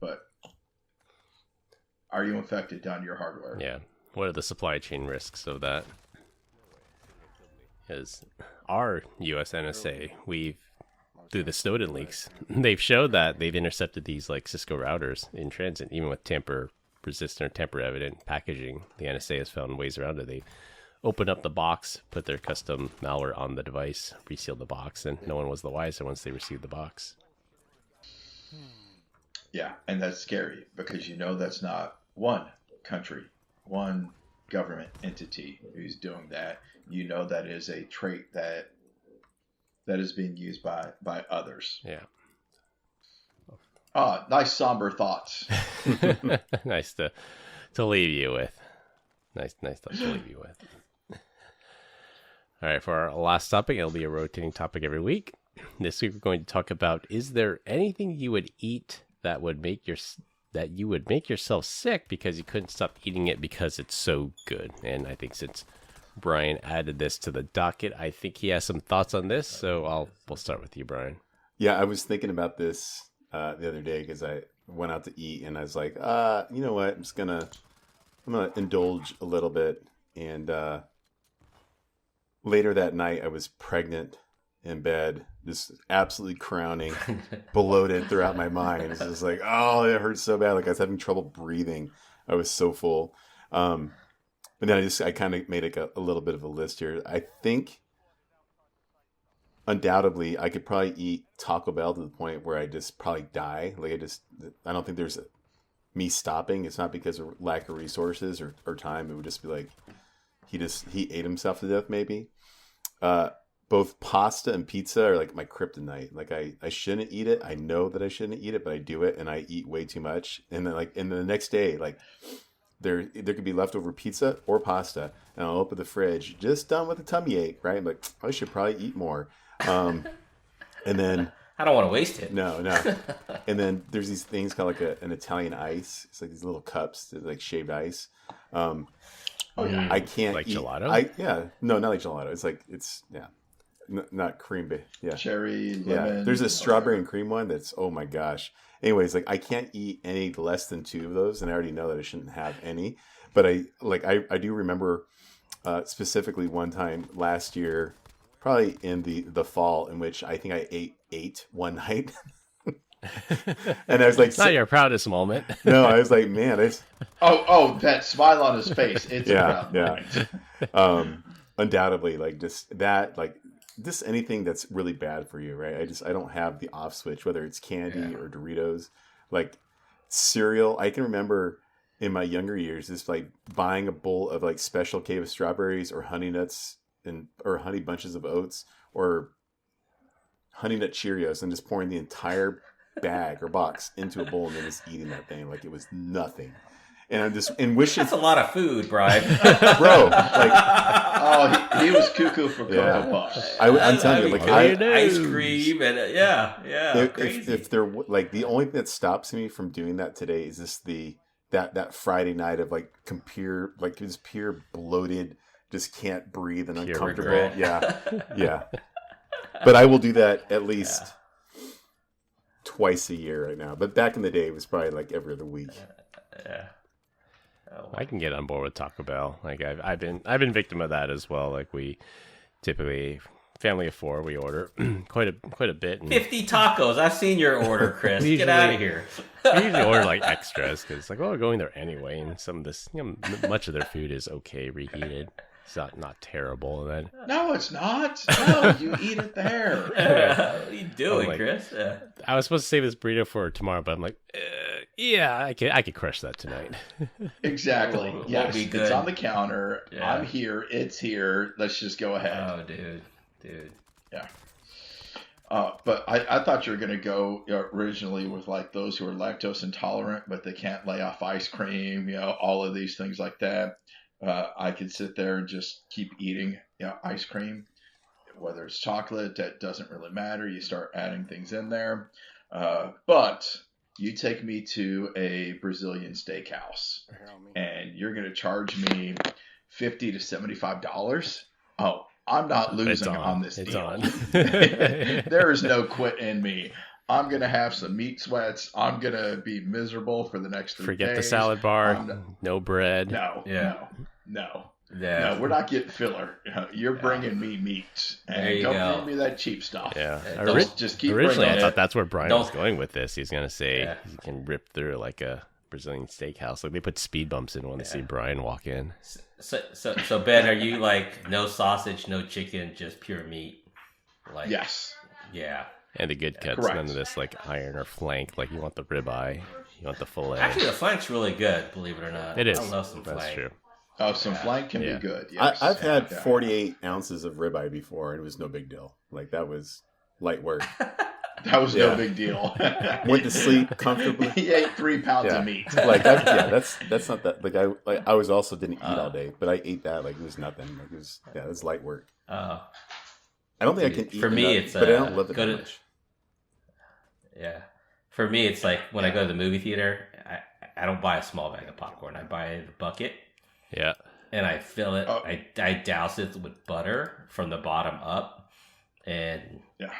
S3: But are you infected down to your hardware?
S2: Yeah. What are the supply chain risks of that? Is our US NSA, through the Snowden leaks, they've showed that they've intercepted these like Cisco routers in transit, even with tamper resistant or tamper evident packaging. The NSA has found ways around it. They opened up the box, put their custom malware on the device, resealed the box, and no one was the wiser once they received the box.
S3: Yeah, and that's scary because that's not one country, one government entity who's doing that. That is a trait that is being used by others.
S2: Yeah.
S3: Nice somber thoughts.
S2: Nice to leave you with. Nice thoughts to leave you with. All right, for our last topic, it'll be a rotating topic every week. This week we're going to talk about, is there anything you would eat that you would make yourself sick because you couldn't stop eating it because it's so good? And I think since Brian added this to the docket, I think he has some thoughts on this. So we'll start with you, Brian.
S6: Yeah, I was thinking about this the other day because I went out to eat and I was like, you know what? I'm gonna indulge a little bit. And later that night, I was pregnant in bed, just absolutely crowning, bloated throughout my mind. It was just like, oh, it hurts so bad. Like I was having trouble breathing. I was so full. But then I kind of made a little bit of a list here. I think undoubtedly I could probably eat Taco Bell to the point where I just probably die. Like I don't think there's me stopping. It's not because of lack of resources or time. It would just be like he ate himself to death maybe. But both pasta and pizza are like my kryptonite. Like I shouldn't eat it. I know that I shouldn't eat it, but I do it, and I eat way too much. And then the next day, like there could be leftover pizza or pasta, and I'll open the fridge, just done with a tummy ache, right? I'm like, I should probably eat more. And then
S4: I don't want to waste it.
S6: No. And then there's these things called like an Italian ice. It's like these little cups, like shaved ice. I can't
S2: like
S6: eat
S2: gelato.
S6: No, not like gelato. It's not cream, but
S3: cherry, lemon.
S6: Yeah, there's a strawberry and cream one that's, oh my gosh. Anyways, like I can't eat any less than 2 of those, and I already know that I shouldn't have any. But I do remember specifically one time last year, probably in the fall, in which I think I ate 8 one night. And I was like,
S2: it's not your proudest moment.
S6: No, I was like, man, it's
S3: that smile on his face. It's a proud moment.
S6: Undoubtedly, like just that, like just anything that's really bad for you, right? I don't have the off switch, whether it's candy or Doritos, like cereal. I can remember in my younger years, just like buying a bowl of like Special K of strawberries or honey nuts or honey bunches of oats or honey nut Cheerios, and just pouring the entire bag or box into a bowl and then just eating that thing like it was nothing. And I'm just
S4: that's a lot of food, Brian.
S6: Bro, like
S3: he was cuckoo for Cocoa Puffs.
S6: I'm telling you, like
S4: ice cream and
S6: if there like the only thing that stops me from doing that today is just that Friday night of like just pure bloated, just can't breathe and
S2: pure
S6: uncomfortable.
S2: regret.
S6: Yeah. But I will do that at least twice a year right now. But back in the day, it was probably like every other week.
S4: Yeah.
S2: I can get on board with Taco Bell. Like I've been victim of that as well. Like we typically, family of 4, we order quite a bit. And
S4: 50 tacos. I've seen your order, Chris. Get out of here.
S2: We usually order like extras because like, we're going there anyway, and some of this, much of their food is okay reheated. It's not terrible. And then
S3: no, it's not. No, you eat it there.
S4: What are you doing,
S2: like,
S4: Chris?
S2: I was supposed to save this burrito for tomorrow, but I'm like, I could crush that tonight.
S3: Exactly.
S4: Won't
S3: Yes,
S4: be good.
S3: it's on the counter.
S4: Yeah.
S3: I'm here. It's here. Let's just go ahead.
S4: Oh, dude.
S3: Yeah. But I thought you were going to go originally with like those who are lactose intolerant, but they can't lay off ice cream, all of these things like that. I could sit there and just keep eating ice cream, whether it's chocolate, that doesn't really matter. You start adding things in there. But you take me to a Brazilian steakhouse and you're going to charge me $50 to $75. Oh, I'm not losing on this
S2: it's
S3: deal.
S2: on.
S3: There is no quit in me. I'm going to have some meat sweats. I'm going to be miserable for the next 3 days.
S2: Forget the salad bar. No bread.
S3: No, we're
S4: Yeah.
S3: not getting filler. You're bringing me meat.
S4: There
S3: And
S4: you
S3: don't
S4: go.
S3: bring me that cheap stuff.
S2: Yeah.
S3: Just keep
S2: Originally,
S3: bringing
S2: I
S3: it.
S2: thought that's where Brian
S4: Don't-
S2: was going with this. He's going to say
S4: Yeah.
S2: you can rip through like a Brazilian steakhouse. Like they put speed bumps in when they see Brian walk in.
S4: So Ben, are you like no sausage, no chicken, just pure meat? Like
S3: Yes.
S4: Yeah.
S2: And the good cuts,
S3: Correct.
S2: none of this like iron or flank. Like you want the ribeye, you want the fillet.
S4: Actually, the flank's really good, believe it or not.
S2: It is.
S4: I love some
S2: That's
S4: flank.
S2: true.
S3: Oh, some flank can
S2: Yeah.
S3: be good. Yes.
S6: I've had
S3: Yeah.
S6: 48 ounces of ribeye before, and it was no big deal. Like that was light work.
S3: That was
S6: Yeah.
S3: no big deal.
S6: Went to sleep comfortably.
S3: He ate 3 pounds
S6: Yeah.
S3: of meat.
S6: That's not that. Like I was also didn't eat all day, but I ate that like it was nothing. Like it was light work.
S4: Uh,
S6: I don't think I can eat
S4: For me,
S6: enough,
S4: it's,
S6: but I don't love it
S4: go
S6: that
S4: to-
S6: much.
S4: yeah. For me, it's like when I go to the movie theater, I don't buy a small bag of popcorn. I buy the bucket
S2: Yeah.
S4: and I fill it.
S3: Oh.
S4: I douse it with butter from the bottom up, and
S3: Yeah.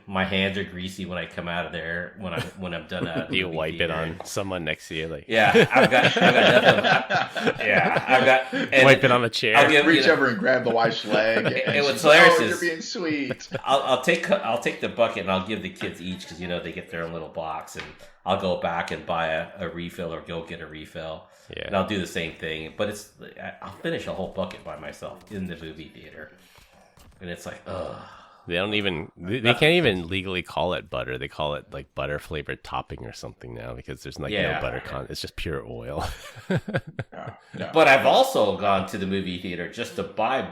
S4: my hands are greasy when I come out of there when I'm done.
S2: Do you wipe it on someone next to you? Like
S4: Yeah, I've got nothing. Yeah, I've got and
S2: wipe it on the chair.
S4: I'll give,
S3: Reach over and grab the wife's leg. And
S4: And what's
S3: she's like,
S4: hilarious
S3: "Oh,
S4: is-
S3: you're being sweet.
S4: I'll take the bucket and I'll give the kids each because they get their own little box, and I'll go back and buy a refill or go get a refill.
S2: Yeah.
S4: And I'll do the same thing, but I'll finish a whole bucket by myself in the movie theater, and it's like, ugh.
S2: They don't even. They can't even legally call it butter. They call it like butter flavored topping or something now because there's like no butter It's just pure oil.
S3: No.
S4: But I've also gone to the movie theater just to buy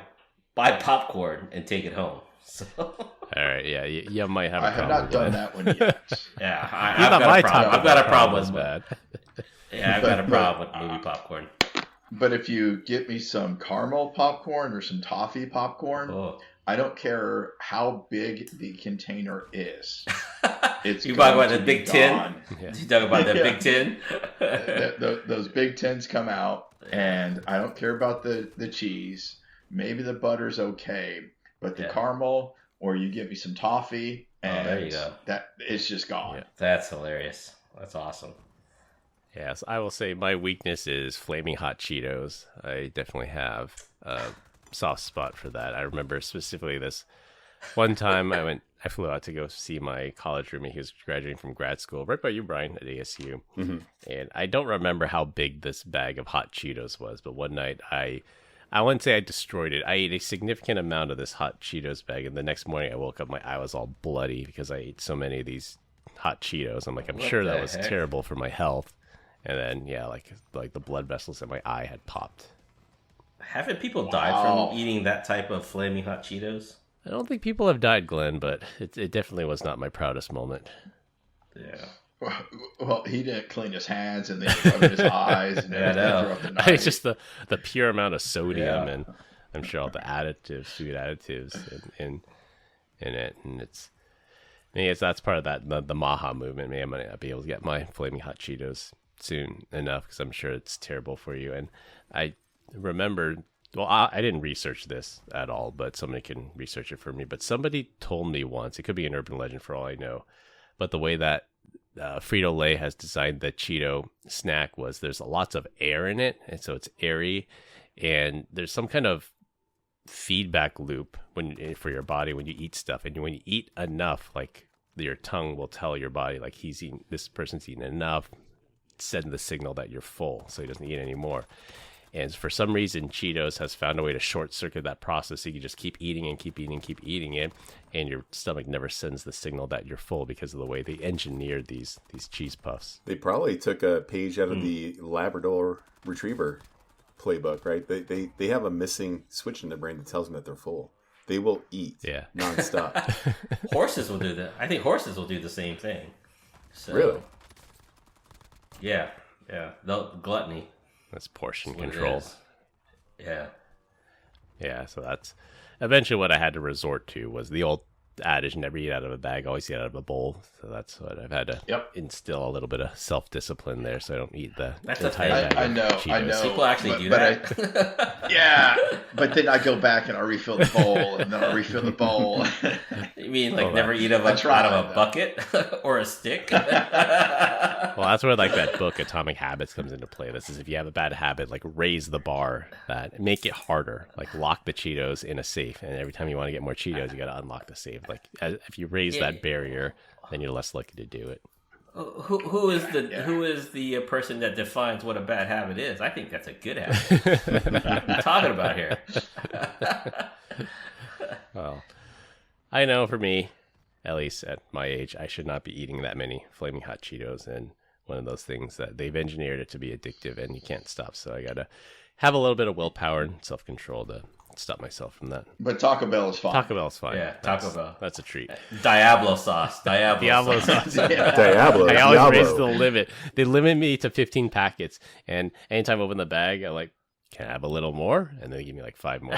S4: buy popcorn and take it home. So
S2: All right, yeah, you might have a
S3: I have
S2: problem
S3: not done
S2: with
S3: that one yet.
S4: yeah,
S2: I've
S4: got a problem
S2: was
S4: with
S2: bad.
S4: Yeah, I've got a problem with movie popcorn.
S3: But if you get me some caramel popcorn or some toffee popcorn, I don't care how big the container is. It's
S4: you talking about
S3: going
S4: the
S3: to
S4: big
S3: be
S4: tin?
S3: gone.
S2: Yeah.
S4: You talking about the
S3: Yeah.
S4: big tin?
S3: Those big tins come out, and I don't care about the cheese. Maybe the butter's okay, but the caramel, or you give me some toffee, and
S4: there you go.
S3: That it's just gone.
S2: Yeah.
S4: That's hilarious. That's awesome.
S2: Yes, I will say my weakness is flaming hot Cheetos. I definitely have a soft spot for that. I remember specifically this one time I flew out to go see my college roommate. He was graduating from grad school right by you, Brian, at ASU.
S6: Mm-hmm.
S2: And I don't remember how big this bag of hot Cheetos was, but one night I wouldn't say I destroyed it. I ate a significant amount of this hot Cheetos bag, and the next morning I woke up, my eye was all bloody because I ate so many of these hot Cheetos. I'm like, I'm
S4: What
S2: sure
S4: the
S2: that was
S4: heck?
S2: terrible for my health. And then, yeah, like the blood vessels in my eye had popped.
S4: Haven't people died
S3: Wow.
S4: from eating that type of flaming hot Cheetos?
S2: I don't think people have died, Glenn, but it definitely was not my proudest moment.
S4: Yeah.
S3: Well, he didn't clean his hands and then he rubbed his eyes and
S4: Yeah, I
S3: everything
S4: know.
S3: throughout the night.
S2: It's just the pure amount of sodium
S4: Yeah.
S2: and I'm sure all the additives, food additives in it. And it's, I guess that's part of that, the Maha movement. Maybe I might not be able to get my flaming hot Cheetos soon enough because I'm sure it's terrible for you. And I remember, well, I didn't research this at all, but somebody can research it for me. But somebody told me once, it could be an urban legend for all I know, but the way that Frito-Lay has designed the Cheeto snack was there's lots of air in it, and so it's airy, and there's some kind of feedback loop for your body when you eat stuff, and when you eat enough, like your tongue will tell your body like this person's eaten enough, send the signal that you're full, so he doesn't eat anymore. And for some reason, Cheetos has found a way to short circuit that process, so you can just keep eating and keep eating it, and your stomach never sends the signal that you're full because of the way they engineered these cheese puffs.
S6: They probably took a page out of the Labrador Retriever playbook, right? They have a missing switch in their brain that tells them that they're full. They will eat nonstop.
S4: Horses will do that. I think horses will do the same thing. So,
S6: Really?
S4: Yeah. Gluttony.
S2: That's portion
S4: What it
S2: control.
S4: is. Yeah.
S2: Yeah, so that's eventually what I had to resort to was the old adage, never eat out of a bag, always eat out of a bowl. So that's what I've had to instill a little bit of self-discipline there so I don't eat the
S4: That's
S2: entire
S4: okay.
S2: bag
S3: I
S2: of
S3: know.
S2: Cheetos.
S4: People actually do that.
S3: Yeah, but then I go back and I refill the bowl, and then I refill the bowl.
S4: You mean like
S2: Oh,
S4: never eat out
S3: tried
S4: of a
S3: that.
S4: bucket or a stick?
S2: Well, that's where like that book Atomic Habits comes into play. This is if you have a bad habit, like raise the bar, that make it harder. Like lock the Cheetos in a safe, and every time you want to get more Cheetos, you got to unlock the safe. Like if you raise that barrier, then you're less likely to do it.
S4: Who is the person that defines what a bad habit is? I think that's a good habit. What are you talking about here?
S2: Well, I know for me, at least at my age, I should not be eating that many flaming hot Cheetos, and one of those things that they've engineered it to be addictive and you can't stop. So I got to have a little bit of willpower and self-control to stop myself from that.
S3: But Taco Bell is fine.
S2: Taco Bell's fine.
S4: Yeah, Taco Bell.
S2: That's a treat.
S4: Diablo sauce.
S2: Diablo sauce.
S6: Diablo.
S2: I always raise
S6: Diablo.
S2: the limit. They limit me to 15 packets, and anytime I open the bag, I'm like, can I have a little more? And they give me like 5 more.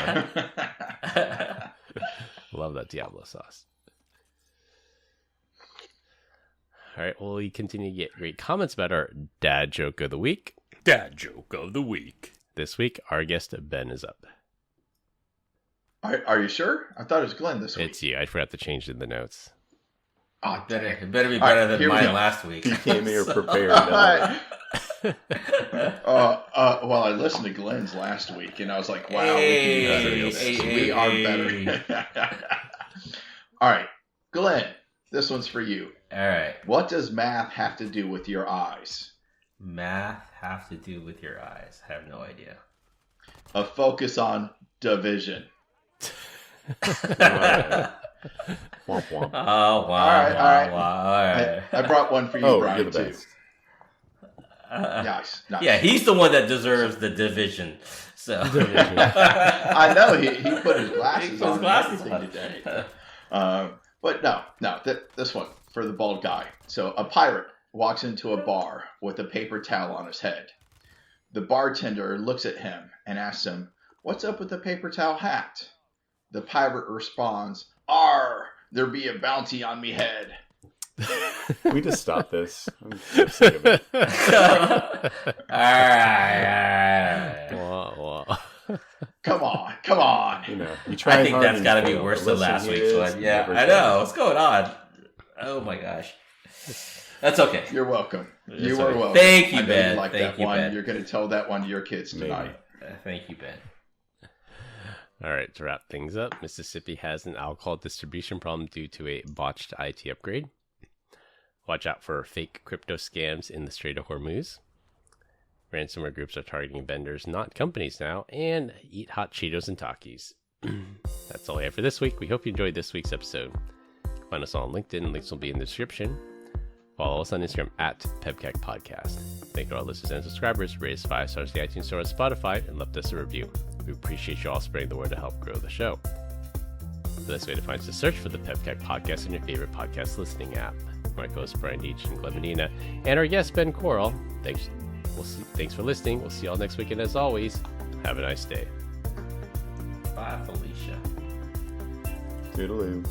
S2: Love that Diablo sauce. All right, well, we continue to get great comments about our dad joke of the week. Dad joke of the week. This week, our guest Ben is up.
S3: Are you sure? I thought it was Glenn this week.
S2: It's you. I forgot to change it in the notes.
S3: Oh,
S4: It better be
S3: All right,
S4: better than
S3: here we
S4: mine
S3: go.
S4: last week.
S6: He came here
S4: So-
S6: prepared.
S3: Well, I listened to Glenn's last week, and I was like, wow, we can do this. We are better. All right, Glenn, this one's for you.
S4: All right.
S3: What does math have to do with your eyes?
S4: Math have to do with your eyes. I have no idea.
S3: A focus on division.
S6: Womp womp.
S4: Oh, wow.
S3: All right.
S4: All right.
S3: I brought one for you,
S6: Oh,
S3: Brian,
S6: you're the
S3: too.
S6: best.
S3: Nice.
S4: Yeah, he's the one that deserves the division. So
S3: I know he put his glasses
S4: He put his
S3: on and
S4: glasses
S3: everything
S4: on.
S3: today. But no, this one for the bald guy. So a pirate walks into a bar with a paper towel on his head. The bartender looks at him and asks him, "What's up with the paper towel hat?" The pirate responds, "Arr, there be a bounty on me head."
S6: Can we just stop this? I'm so sick of it.
S4: all right.
S2: Wah.
S3: Come on.
S6: You know, you try
S4: I think
S6: hard
S4: that's
S6: and
S4: got to be
S6: fail,
S4: worse
S6: but
S4: than last
S6: listen,
S4: week's
S6: here
S4: one.
S6: is
S4: Yeah,
S6: never
S4: I
S6: change.
S4: know. What's going on? Oh my gosh. That's okay.
S3: You're welcome. You
S4: That's
S3: are
S4: okay.
S3: welcome.
S4: Thank you,
S3: I know
S4: Ben.
S3: You like
S4: Thank
S3: that
S4: you,
S3: one.
S4: Ben.
S3: You're going to tell that one to your kids tonight.
S4: Thank you, Ben.
S2: All right, to wrap things up, Mississippi has an alcohol distribution problem due to a botched IT upgrade. Watch out for fake crypto scams in the Strait of Hormuz. Ransomware groups are targeting vendors, not companies now, and eat hot Cheetos and Takis. That's all I have for this week. We hope you enjoyed this week's episode. Find us on LinkedIn. Links will be in the description. Follow us on Instagram at PEBCAK Podcast. Thank you to our listeners and subscribers. Rate us 5 stars in the iTunes Store and Spotify and left us a review. We appreciate you all spreading the word to help grow the show. The best way to find us is to search for the PEBCAK Podcast in your favorite podcast listening app. My co-host Brian Deitch and Glenn Medina, and our guest Ben Coral. Thanks for listening. We'll see you all next week, and as always, have a nice day.
S4: Bye, Felicia.
S6: Toodaloo.